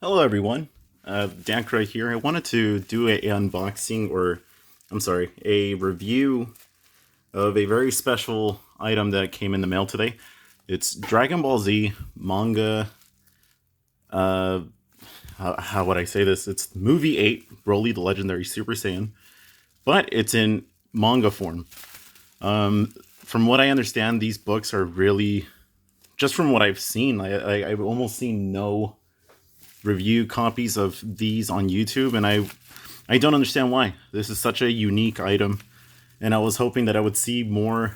Hello, everyone. Dankra here. I wanted to do a unboxing, or I'm sorry, a review of a very special item that came in the mail today. It's Dragon Ball Z manga. Uh, how would I say this? It's movie 8, Broly the Legendary Super Saiyan, but it's in manga form. From what I understand, these books are really, just from what I've seen, I've almost seen no review copies of these on YouTube, and I don't understand why. This is such a unique item, and I was hoping that I would see more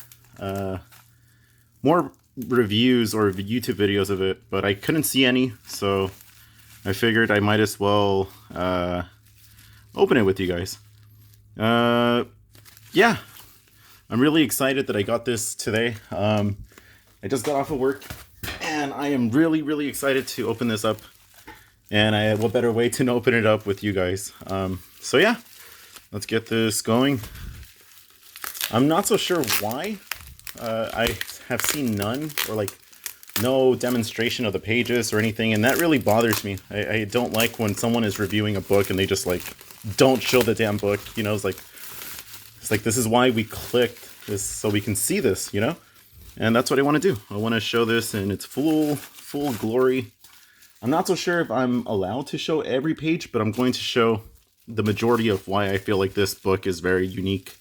reviews or YouTube videos of it, but I couldn't see any, so I figured I might as well open it with you guys. Uh, yeah, I'm really excited that I got this today. I just got off of work, and I am really excited to open this up. And what better way to open it up with you guys? So yeah, let's get this going. I'm not so sure why. I have seen none or like no demonstration of the pages or anything, and that really bothers me. I don't like when someone is reviewing a book and they just like don't show the damn book. You know, it's like this is why we clicked this so we can see this. You know, and that's what I want to do. I want to show this in its full glory. I'm not so sure if I'm allowed to show every page, but I'm going to show the majority of why I feel like this book is very unique.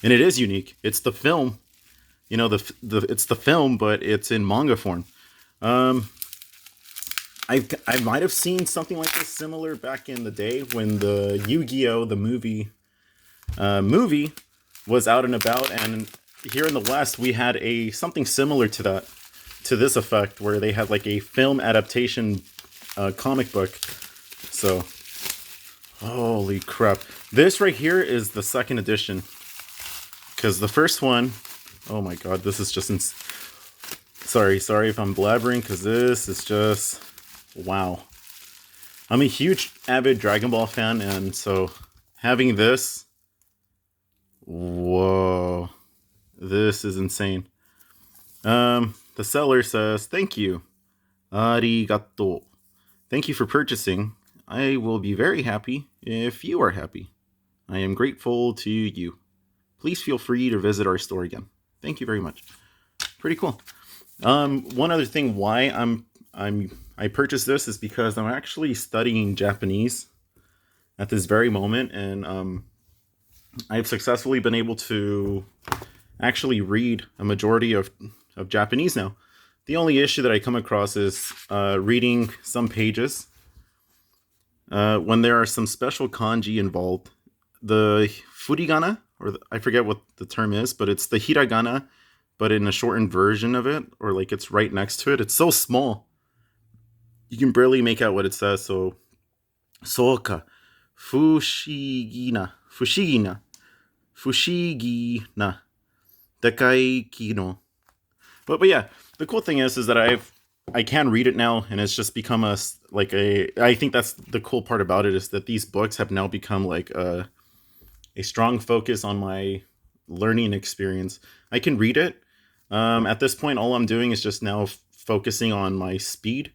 And it is unique. It's the film. You know, it's the film, but it's in manga form. I might have seen something like this similar back in the day when the Yu-Gi-Oh! The movie was out and about, and here in the West we had a something similar to that, to this effect, where they had like a film adaptation comic book. So, holy crap. This right here is the second edition. Because the first one, oh my god, this is just sorry if I'm blabbering, because this is just, wow. I'm a huge avid Dragon Ball fan, and so having this, whoa, this is insane. The seller says, "Thank you. Arigato. Thank you for purchasing. I will be very happy if you are happy. I am grateful to you. Please feel free to visit our store again. Thank you very much." Pretty cool. One other thing why I purchased this is because I'm actually studying Japanese at this very moment, and I've successfully been able to actually read a majority of Japanese now. The only issue that I come across is reading some pages when there are some special kanji involved. The furigana, I forget what the term is, but it's the hiragana, but in a shortened version of it, or like it's right next to it. It's so small, you can barely make out what it says. So, soka, fushigina, dekai kino. But yeah, the cool thing is that I can read it now, and it's just become I think that's the cool part about it, is that these books have now become like a strong focus on my learning experience. I can read it. At this point, all I'm doing is just now focusing on my speed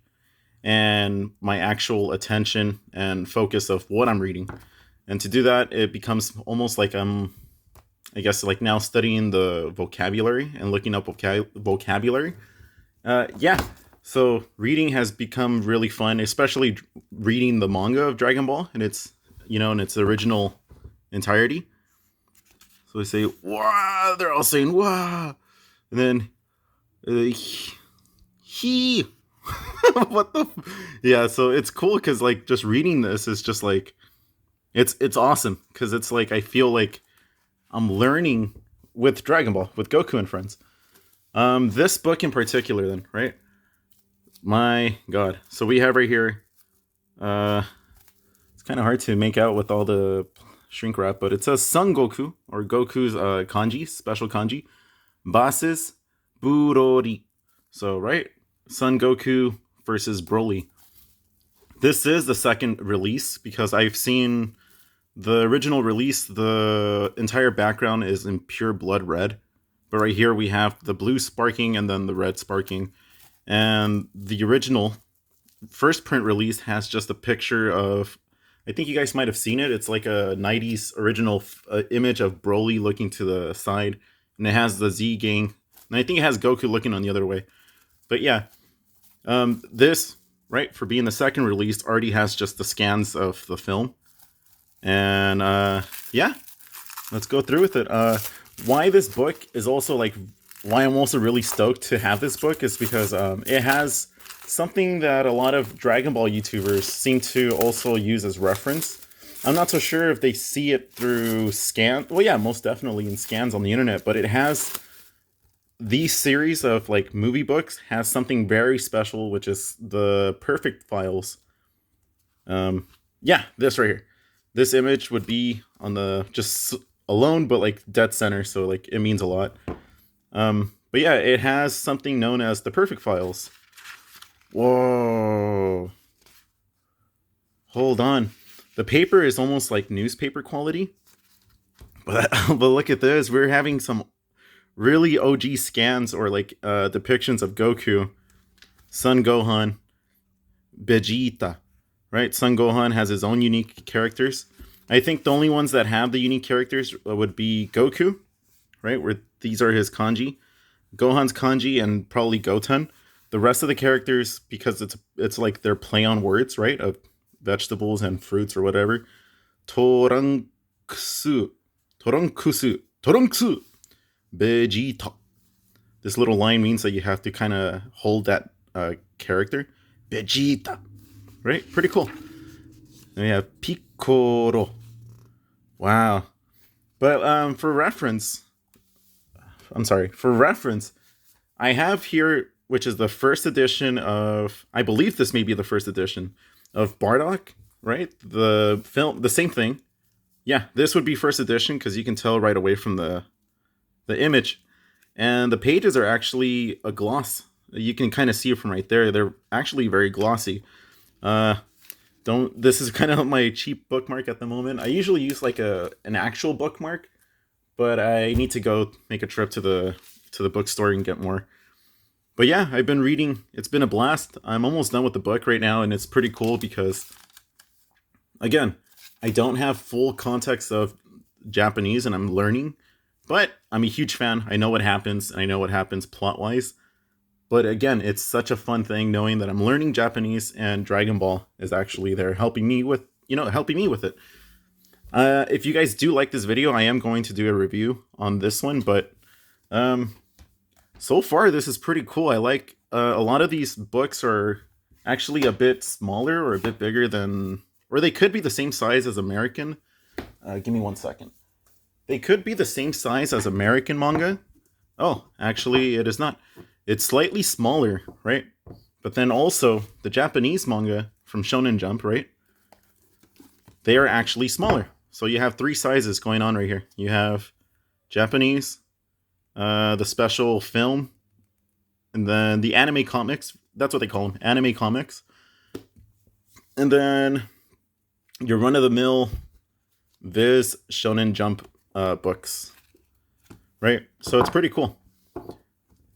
and my actual attention and focus of what I'm reading. And to do that, it becomes almost like I guess, like now studying the vocabulary and looking up vocabulary. Yeah, so reading has become really fun, especially reading the manga of Dragon Ball and in its original entirety. So they say "wow," they're all saying "wow," and then he. What the? Yeah, so it's cool because like just reading this is just like it's awesome, because it's like I feel like I'm learning with Dragon Ball, with Goku and friends. This book in particular, then, right? My God. So we have right here. It's kind of hard to make out with all the shrink wrap, but it says Son Goku, or Goku's kanji, special kanji, Basis Burori. So right, Son Goku versus Broly. This is the second release, because I've seen the original release. The entire background is in pure blood red, but right here we have the blue sparking and then the red sparking. And the original first print release has just a picture of. I think you guys might have seen it. It's like a '90s original image of Broly looking to the side, and it has the Z gang, and I think it has Goku looking on the other way. But yeah, this right for being the second release already has just the scans of the film, and yeah, let's go through with it. Why this book is also like why I'm also really stoked to have this book is because it has something that a lot of Dragon Ball YouTubers seem to also use as reference. I'm not so sure if they see it through scan. Well, yeah, most definitely in scans on the internet, but it has these series of like movie books has something very special, which is the perfect files. Yeah, this right here. This image would be on the just alone, but like dead center, so like it means a lot. But yeah, it has something known as the perfect files. Whoa. Hold on. The paper is almost like newspaper quality. But but look at this. We're having some really OG scans or like depictions of Goku, Son Gohan, Vegeta. Right? Son Gohan has his own unique characters. I think the only ones that have the unique characters would be Goku, right? Where these are his kanji. Gohan's kanji and probably Goten. The rest of the characters, because it's like their play on words, right? Of vegetables and fruits or whatever. Toranksu. Toranksu. Vegeta. This little line means that you have to kind of hold that character. Vegeta. Right? Pretty cool. And we have Piccolo. Wow. But for reference, I have here, which is the first edition of, I believe this may be the first edition of Bardock, right? The film, the same thing. Yeah, this would be first edition because you can tell right away from the image. And the pages are actually a gloss. You can kind of see it from right there. They're actually very glossy. This is kind of my cheap bookmark at the moment. I usually use like an actual bookmark, but I need to go make a trip to the bookstore and get more. But yeah, I've been reading. It's been a blast. I'm almost done with the book right now, and it's pretty cool because, again, I don't have full context of Japanese, and I'm learning. But I'm a huge fan. I know what happens, and I know what happens plot-wise. But again, it's such a fun thing knowing that I'm learning Japanese, and Dragon Ball is actually there helping me with it. If you guys do like this video, I am going to do a review on this one, but so far this is pretty cool. I like a lot of these books are actually a bit smaller or a bit bigger than, or they could be the same size as American. Give me 1 second. They could be the same size as American manga. Oh, actually it is not. It's slightly smaller, right? But then also the Japanese manga from Shonen Jump, right? They are actually smaller. So you have 3 sizes going on right here. You have Japanese, the special film, and then the anime comics. That's what they call them, anime comics. And then your run-of-the-mill Viz Shonen Jump books, right? So it's pretty cool.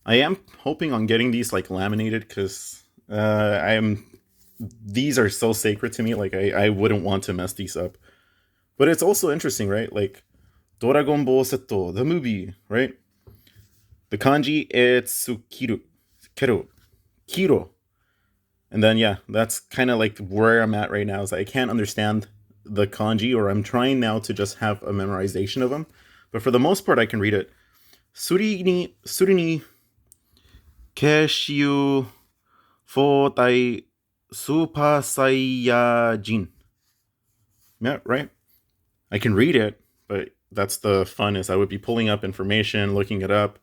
I am hoping on getting these like laminated because these are so sacred to me. Like I wouldn't want to mess these up. But it's also interesting, right? Like Dragon Ball Seto, the movie, right? The kanji it's Kiro. And then yeah, that's kind of like where I'm at right now. Is I can't understand the kanji, or I'm trying now to just have a memorization of them. But for the most part, I can read it. Suri ni Keshiu Fotai Super Saiyajin. Yeah, right? I can read it, but that's the fun is I would be pulling up information, looking it up.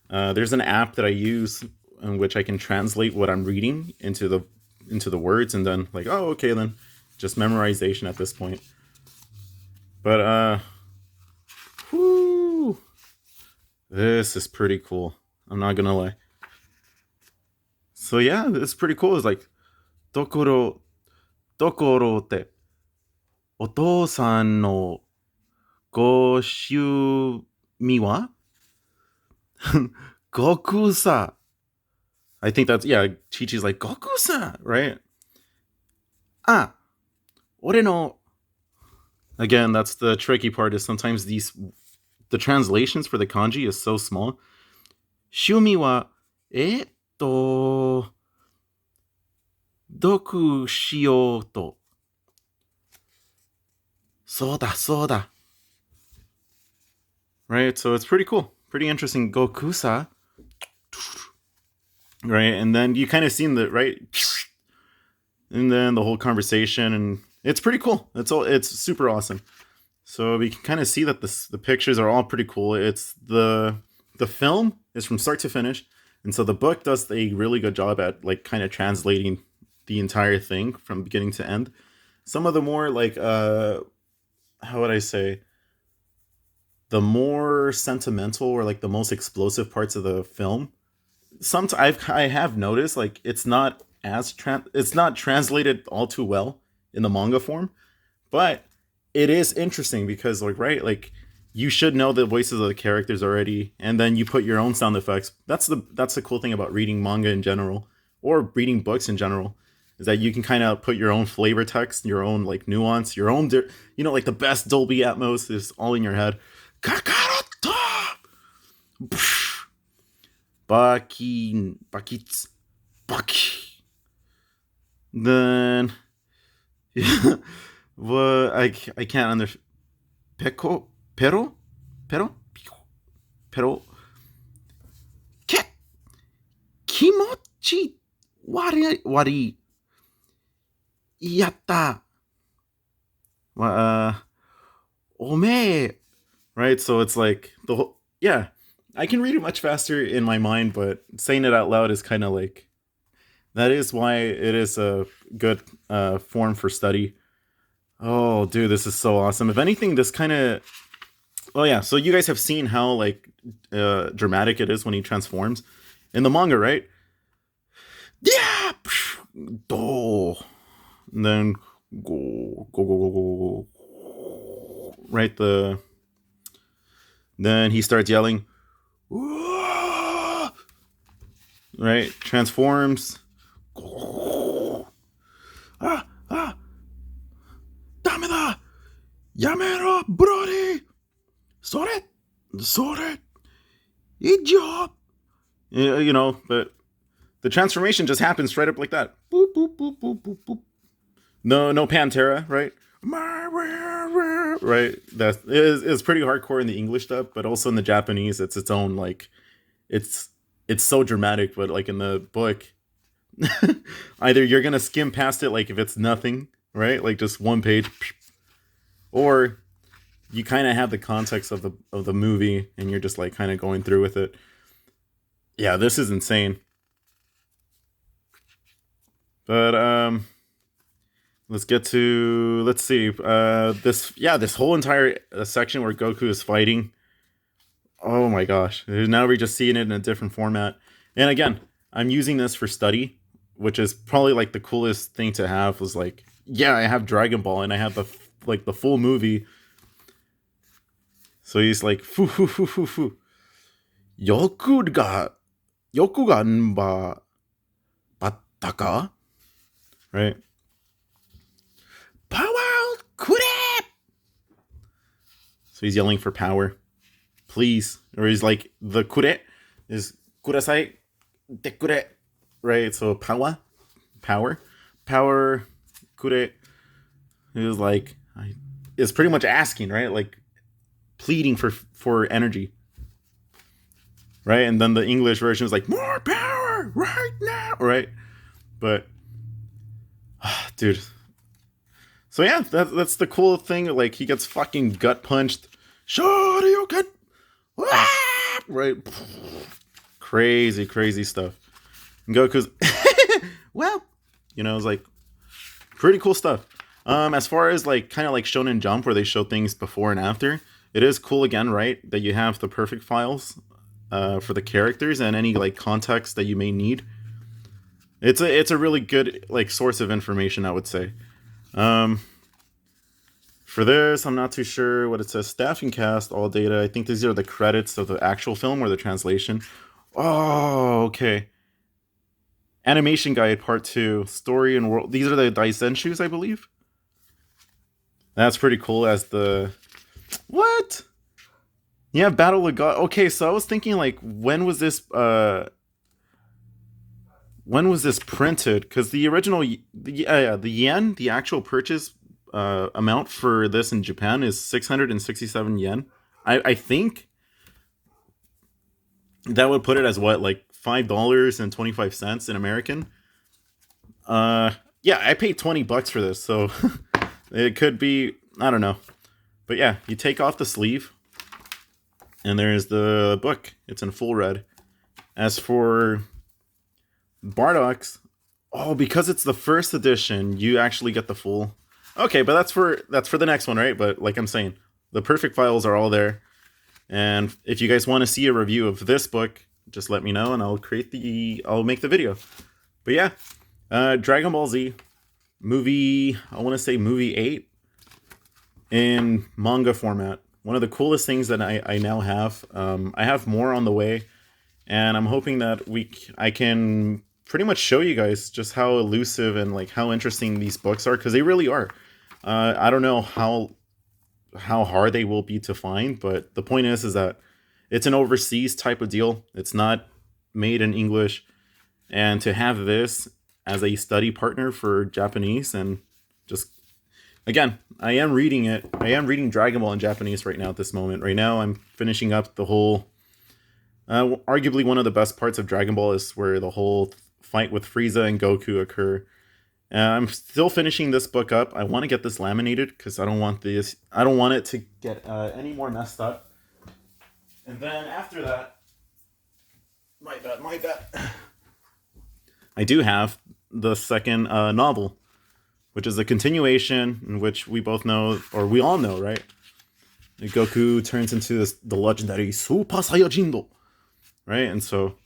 There's an app that I use in which I can translate what I'm reading into the words, and then like, oh, okay, then just memorization at this point. But whoo, this is pretty cool. I'm not gonna lie. So yeah, it's pretty cool. It's like dokoro te otou-san no goshumi wa Goku-sa. I think that's, yeah, Chi-Chi's like, Goku-san, right? Ah, 俺の Again, that's the tricky part is sometimes the translations for the kanji is so small. 趣味は、読しようと。そうだ、そうだ. Right? So it's pretty cool. Pretty interesting. Gokusa. Right? And then you kind of seen the, right? And then the whole conversation, and it's pretty cool. It's super awesome. So we can kind of see that the pictures are all pretty cool. It's the film is from start to finish, and so the book does a really good job at like kind of translating the entire thing from beginning to end. Some of the more like how would I say, the more sentimental or like the most explosive parts of the film, I have noticed like it's not translated all too well in the manga form, but it is interesting because like right, you should know the voices of the characters already, and then you put your own sound effects. That's the cool thing about reading manga in general or reading books in general, is that you can kind of put your own flavor text, your own like nuance, your own like the best Dolby Atmos is all in your head. Kakaroto! Baki, Bakits, Baki. Then, what I can't understand. Peko, pero, pero, ke, kimochi, wari, yatta, uh, ome, right? So it's like the whole, yeah. I can read it much faster in my mind, but saying it out loud is kind of like, that is why it is a good form for study. Oh, dude, this is so awesome. If anything, this kind of, oh yeah. So you guys have seen how like dramatic it is when he transforms in the manga, right? Yeah, do, and then go, right? Then he starts yelling, right? Transforms. Ah, ah, dameda, yamero, brody, sore, idiot. But the transformation just happens straight up like that. Boop, boop, boop, boop, boop, boop. No Pantera, right? Right. That is pretty hardcore in the English dub, but also in the Japanese, it's its own like, it's so dramatic. But like in the book, either you're gonna skim past it like if it's nothing, right? Like just one page, or you kind of have the context of the movie and you're just like kind of going through with it. Yeah, this is insane. But let's see this whole entire section where Goku is fighting. Oh my gosh. Now we're just seeing it in a different format. And again, I'm using this for study, which is probably like the coolest thing to have. Was like, yeah, I have Dragon Ball and I have the full movie. So he's like, fu fu fu fu fu. Yoku ga nba batta ka? Right? Power kure! So he's yelling for power. Please. Or he's like, the kure is kurasai dekure. Right? So power, kure. He was like, is pretty much asking, right? Like pleading for energy. Right? And then the English version was like, more power right now. Right? But, dude. So yeah, that's the cool thing. Like he gets fucking gut punched. Shoryuken! Right? Crazy stuff. And Goku's, well, it's like pretty cool stuff. As far as like kind of like Shonen Jump where they show things before and after, it is cool again, right? That you have the perfect files for the characters and any like context that you may need. It's a really good like source of information, I would say. For this, I'm not too sure what it says. Staff and cast, all data. I think these are the credits of the actual film or the translation. Oh, okay. Animation Guide Part 2, Story and World. These are the Daisenshu's, I believe. That's pretty cool as the... What? Yeah, Battle of God. Okay, so I was thinking, like, when was this printed? Because the original, the yen, the actual purchase amount for this in Japan is 667 yen. I think that would put it as what, like $5.25 in American. Yeah, I paid $20 for this, so it could be, I don't know. But yeah, you take off the sleeve, and there's the book. It's in full red. As for Bardock's, oh, because it's the first edition, you actually get the full. Okay, but that's for the next one, right? But like I'm saying, the perfect files are all there. And if you guys want to see a review of this book, just let me know and I'll make the video. But yeah, Dragon Ball Z movie, I want to say movie 8 in manga format. One of the coolest things that I now have. I have more on the way, and I'm hoping that I can pretty much show you guys just how elusive and like how interesting these books are, because they really are. I don't know how hard they will be to find, but the point is that it's an overseas type of deal. It's not made in English, and to have this as a study partner for Japanese, and just again, I am reading it. I am reading Dragon Ball in Japanese right now at this moment. Right now, I'm finishing up the whole. Arguably, one of the best parts of Dragon Ball is where the whole fight with Frieza and Goku occur. I'm still finishing this book up. I want to get this laminated because I don't want this. I don't want it to get any more messed up. And then after that, my bad. I do have the second novel, which is a continuation in which we both know, or we all know, right? Goku turns into the legendary Super Saiyajin, right? And so,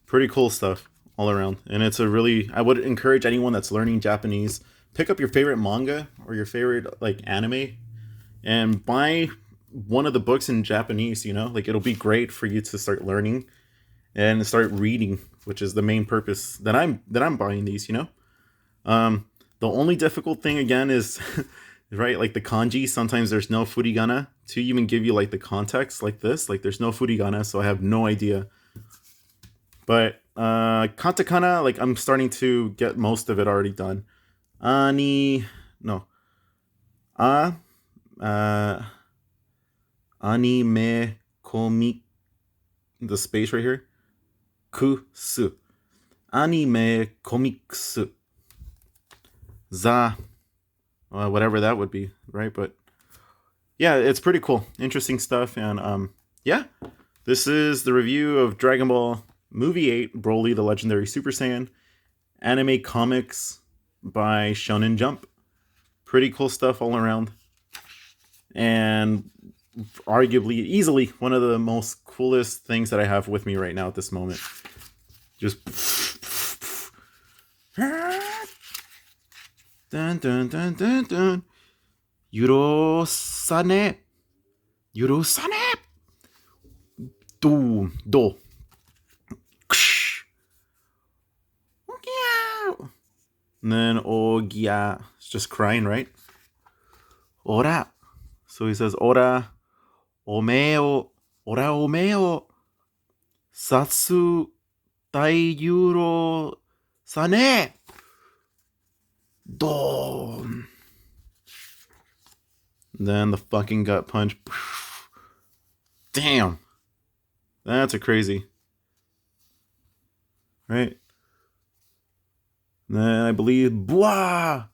pretty cool stuff all around. And it's I would encourage anyone that's learning Japanese, pick up your favorite manga or your favorite like anime and buy one of the books in Japanese, like it'll be great for you to start learning and start reading, which is the main purpose that I'm buying these, The only difficult thing again is right, like the kanji, sometimes there's no furigana to even give you like the context like this, like there's no furigana, so I have no idea. But katakana, like I'm starting to get most of it already done. Anime comic, the space right here. Kusu. Anime comics. Whatever that would be, right? But yeah, it's pretty cool. Interesting stuff. And yeah, this is the review of Dragon Ball Movie 8, Broly the Legendary Super Saiyan, anime comics by Shonen Jump. Pretty cool stuff all around. And arguably, easily, one of the most coolest things that I have with me right now at this moment. Just... dun dun dun dun dun. Yurosane. Do. And then Ogia. It's just crying, right? Ora. So he says, Ora omeo. Satsu Taiyuro Sane. Do. Then the fucking gut punch. Damn. That's a crazy. Right? Then I believe Bua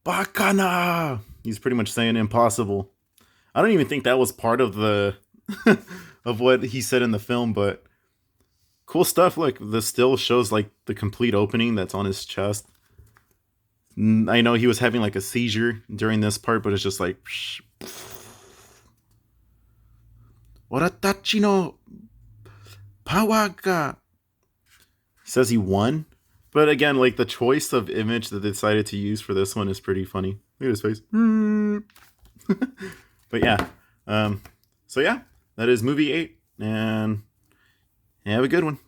Bakana. He's pretty much saying impossible. I don't even think that was part of the of what he said in the film, but cool stuff. Like the still shows like the complete opening that's on his chest. I know he was having like a seizure during this part, but it's just like Oratachi no power ga. He says he won. But again, like the choice of image that they decided to use for this one is pretty funny. Look at his face. But yeah. So yeah, that is movie 8. And have a good one.